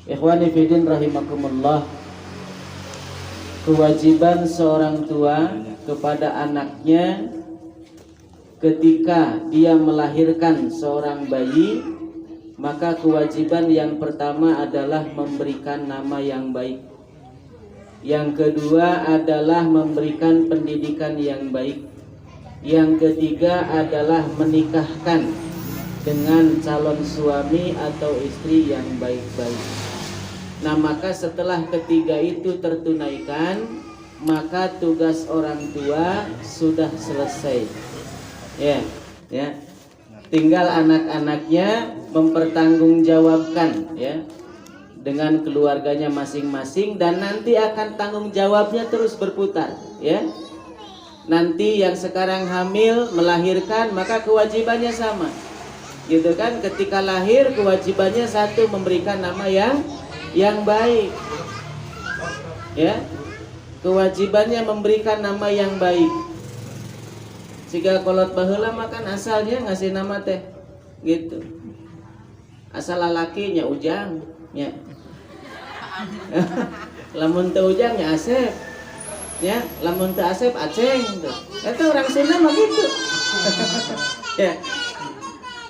Ikhwani fillah rahimakumullah, kewajiban seorang tua kepada anaknya ketika dia melahirkan seorang bayi, maka kewajiban yang pertama adalah memberikan nama yang baik. Yang kedua adalah memberikan pendidikan yang baik. Yang ketiga adalah menikahkan dengan calon suami atau istri yang baik-baik. Nah, maka setelah ketiga itu tertunaikan, maka tugas orang tua sudah selesai. Ya. Tinggal anak-anaknya mempertanggungjawabkan ya dengan keluarganya masing-masing, dan nanti akan tanggung jawabnya terus berputar ya. Nanti yang sekarang hamil melahirkan, maka kewajibannya sama. Gitu kan? Ketika lahir kewajibannya satu, memberikan nama yang baik. Ya. Kewajibannya memberikan nama yang baik. Jika kolot baheula makan asalnya ngasih nama teh gitu. Asal lalakinya Ujang ya. Lamun teu Ujang nya Asep. Ya, lamun teu Asep Aceng tuh. Eta orang Sunda mah gitu. Ya.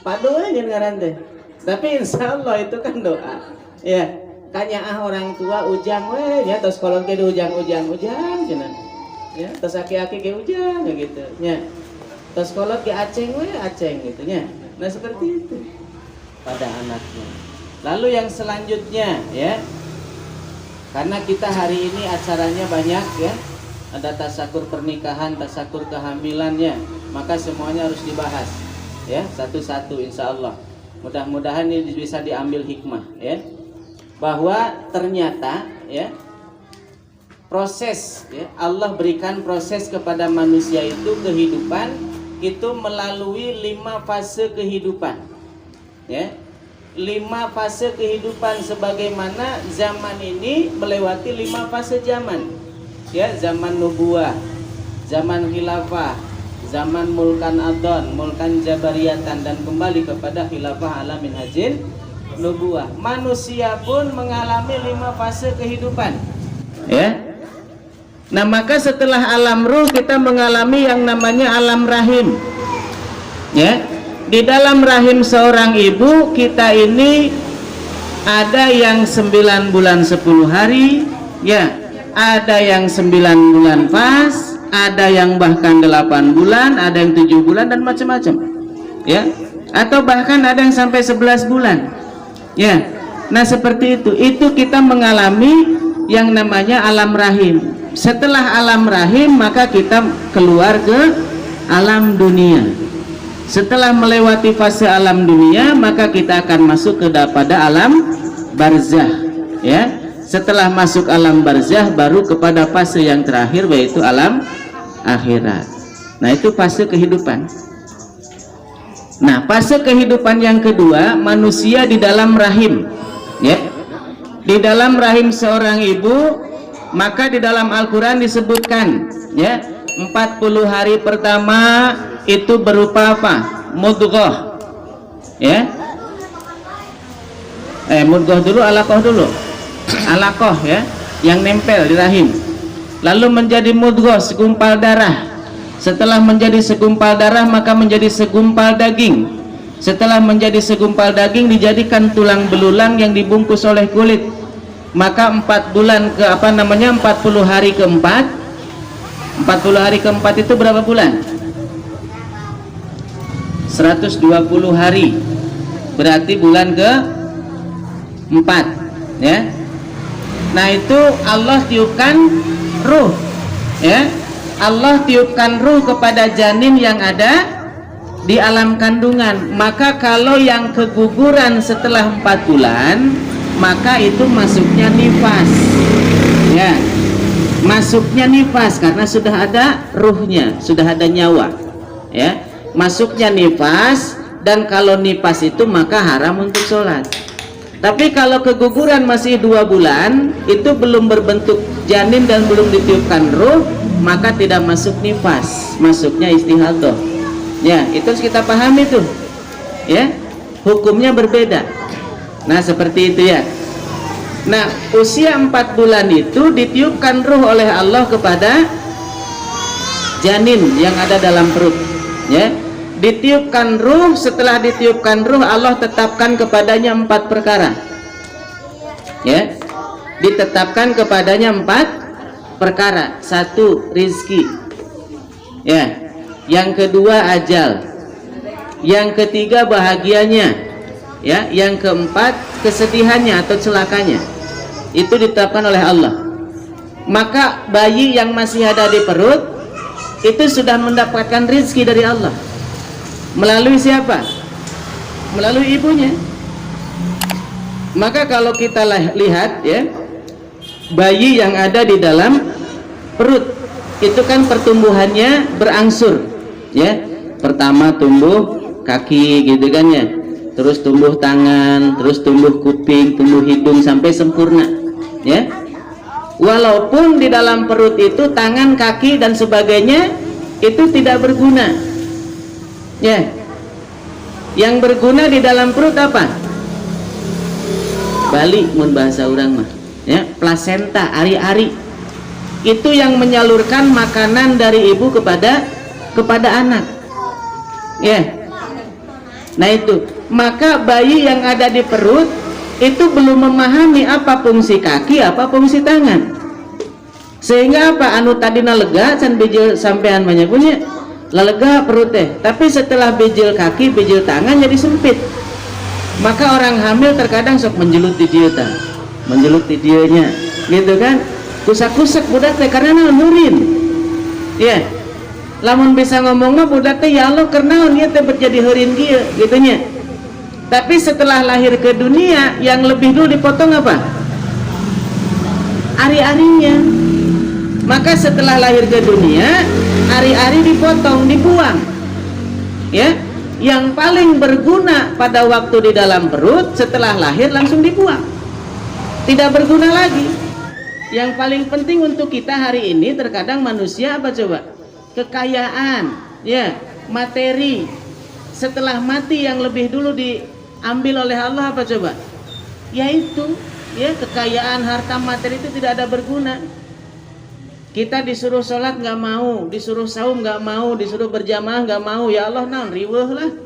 Padu aja ngaran teh. Tapi insyaallah itu kan doa. Ya. Kanya orang tua Ujang we nya tos kolot ge Ujang cenah. Ya, tos aki-aki ge Ujang gitu. Ya. Tos kolot ge Aceng we Aceng gitu nya. Nah, seperti itu pada anaknya. Lalu yang selanjutnya ya. Karena kita hari ini acaranya banyak ya. Ada tasakur pernikahan, tasakur kehamilannya, maka semuanya harus dibahas ya, satu-satu insyaallah. Mudah-mudahan ini bisa diambil hikmah ya. Bahwa ternyata ya proses ya, Allah berikan proses kepada manusia itu kehidupan itu melalui 5 fase kehidupan ya. 5 fase kehidupan, sebagaimana zaman ini melewati 5 fase zaman ya. Zaman nubuah, zaman khilafah, zaman mulkan adon, mulkan jabariyatan, dan kembali kepada khilafah ala minhajin nubuah. Manusia pun mengalami 5 fase kehidupan ya. Nah, maka setelah alam ruh kita mengalami yang namanya alam rahim ya. Di dalam rahim seorang ibu kita ini ada yang 9 bulan 10 hari ya, ada yang 9 bulan pas, ada yang bahkan 8 bulan, ada yang 7 bulan dan macam-macam ya, atau bahkan ada yang sampai 11 bulan ya. Nah, seperti itu kita mengalami yang namanya alam rahim. Setelah alam rahim maka kita keluar ke alam dunia. Setelah melewati fase alam dunia, maka kita akan masuk pada alam barzah ya. Setelah masuk alam barzah baru kepada fase yang terakhir, yaitu alam akhirat. Nah, itu fase kehidupan. Nah, fase kehidupan yang kedua, manusia di dalam rahim ya. Di dalam rahim seorang ibu, maka di dalam Al-Quran disebutkan ya, 40 hari pertama itu berupa apa? Mudghah ya. Mudghah dulu, alaqah dulu. Alaqah ya, yang nempel di rahim. Lalu menjadi mudghah, segumpal darah. Setelah menjadi segumpal darah maka menjadi segumpal daging. Setelah menjadi segumpal daging dijadikan tulang belulang yang dibungkus oleh kulit. Maka 4 bulan ke 40 hari keempat. 40 hari keempat itu berapa bulan? 120 hari. Berarti bulan ke 4 ya. Nah, itu Allah tiupkan ruh ya. Allah tiupkan ruh kepada janin yang ada di alam kandungan. Maka kalau yang keguguran setelah 4 bulan, maka itu masuknya nifas ya. Masuknya nifas karena sudah ada ruhnya, sudah ada nyawa ya. Masuknya nifas, dan kalau nifas itu maka haram untuk sholat. Tapi kalau keguguran masih 2 bulan, itu belum berbentuk janin dan belum ditiupkan ruh, maka tidak masuk nifas, masuknya istihadah ya. Itu harus kita pahami tuh ya, hukumnya berbeda. Nah, seperti itu ya. Nah, usia 4 bulan itu ditiupkan ruh oleh Allah kepada janin yang ada dalam perut, ya. Ditiupkan ruh, setelah ditiupkan ruh Allah tetapkan kepadanya 4 perkara, ya. Ditetapkan kepadanya 4 perkara. 1, rizki, ya. Yang kedua, ajal. Yang ketiga, bahagianya, ya. Yang keempat, kesedihannya atau celakanya. Itu ditetapkan oleh Allah. Maka bayi yang masih ada di perut itu sudah mendapatkan rizki dari Allah. Melalui siapa? Melalui ibunya. Maka kalau kita lihat, ya, bayi yang ada di dalam perut itu kan pertumbuhannya berangsur, ya. Pertama tumbuh kaki gitu kan, ya. Terus tumbuh tangan, terus tumbuh kuping, tumbuh hidung sampai sempurna, ya. Walaupun di dalam perut itu tangan, kaki dan sebagainya itu tidak berguna, ya. Yang berguna di dalam perut apa? Bali mun bahasa orang mah, ya, plasenta, ari-ari. Itu yang menyalurkan makanan dari ibu kepada anak, ya. Nah itu, maka bayi yang ada di perut itu belum memahami apa fungsi kaki, apa fungsi tangan, sehingga apa anu tadina lega can bijil sampean banyak punya lega perut teh, tapi setelah bijil kaki, bijil tangan jadi sempit. Maka orang hamil terkadang sok menjelut di dia, menjelut di dianya, gitu kan, kusak-kusak budak teh karena nurin, ya. Lamun bisa ngomongnya budak teh ya Allah karena dia teh berjadi heureun kieu gitunya. Tapi setelah lahir ke dunia yang lebih dulu dipotong apa? Ari-arinya. Maka setelah lahir ke dunia ari-ari dipotong, dibuang, ya. Yang paling berguna pada waktu di dalam perut setelah lahir langsung dibuang, tidak berguna lagi. Yang paling penting untuk kita hari ini terkadang manusia apa coba? Kekayaan, ya, materi. Setelah mati yang lebih dulu diambil oleh Allah apa coba? Yaitu, ya, kekayaan, harta, materi itu tidak ada berguna. Kita disuruh sholat nggak mau, disuruh saum nggak mau, disuruh berjamaah nggak mau. Ya Allah, naon riweuh lah,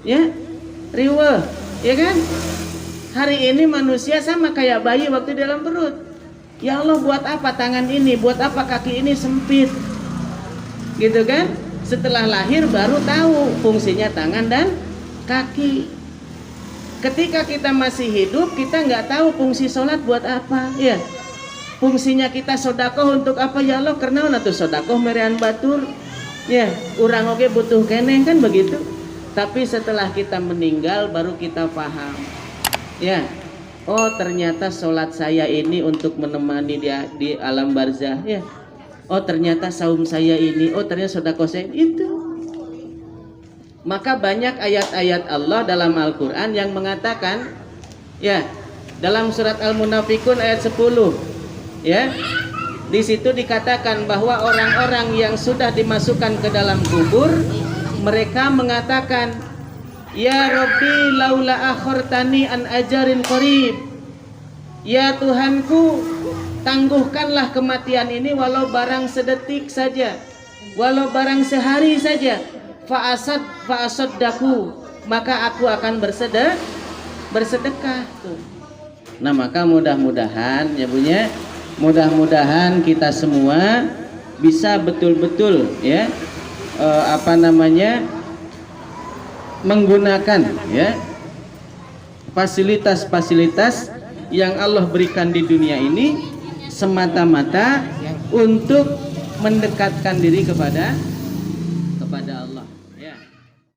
ya, riweuh, ya kan? Hari ini manusia sama kayak bayi waktu di dalam perut. Ya Allah, buat apa tangan ini, buat apa kaki ini sempit, gitu kan? Setelah lahir baru tahu fungsinya tangan dan kaki. Ketika kita masih hidup kita nggak tahu fungsi sholat buat apa, ya. Fungsinya kita sodakoh untuk apa, ya Allah karena tuh sodakoh merian batur, ya. Urang oge butuh keneng kan begitu. Tapi setelah kita meninggal baru kita paham, ya. Oh ternyata sholat saya ini untuk menemani dia di alam barzah, ya. Oh ternyata saum saya ini, oh ternyata sedekah saya itu. Maka banyak ayat-ayat Allah dalam Al-Quran yang mengatakan, ya, dalam surat Al-Munafikun ayat 10, ya, di situ dikatakan bahwa orang-orang yang sudah dimasukkan ke dalam kubur, mereka mengatakan, ya Rabbi laula akhortani an ajarin qarib, ya Tuhanku, tangguhkanlah kematian ini walau barang sedetik saja, walau barang sehari saja. Fa'asaddaku, maka aku akan bersedekah tuh. Nah maka mudah-mudahan ya punya, mudah-mudahan kita semua bisa betul-betul, ya, menggunakan, ya, fasilitas-fasilitas yang Allah berikan di dunia ini semata-mata untuk mendekatkan diri kepada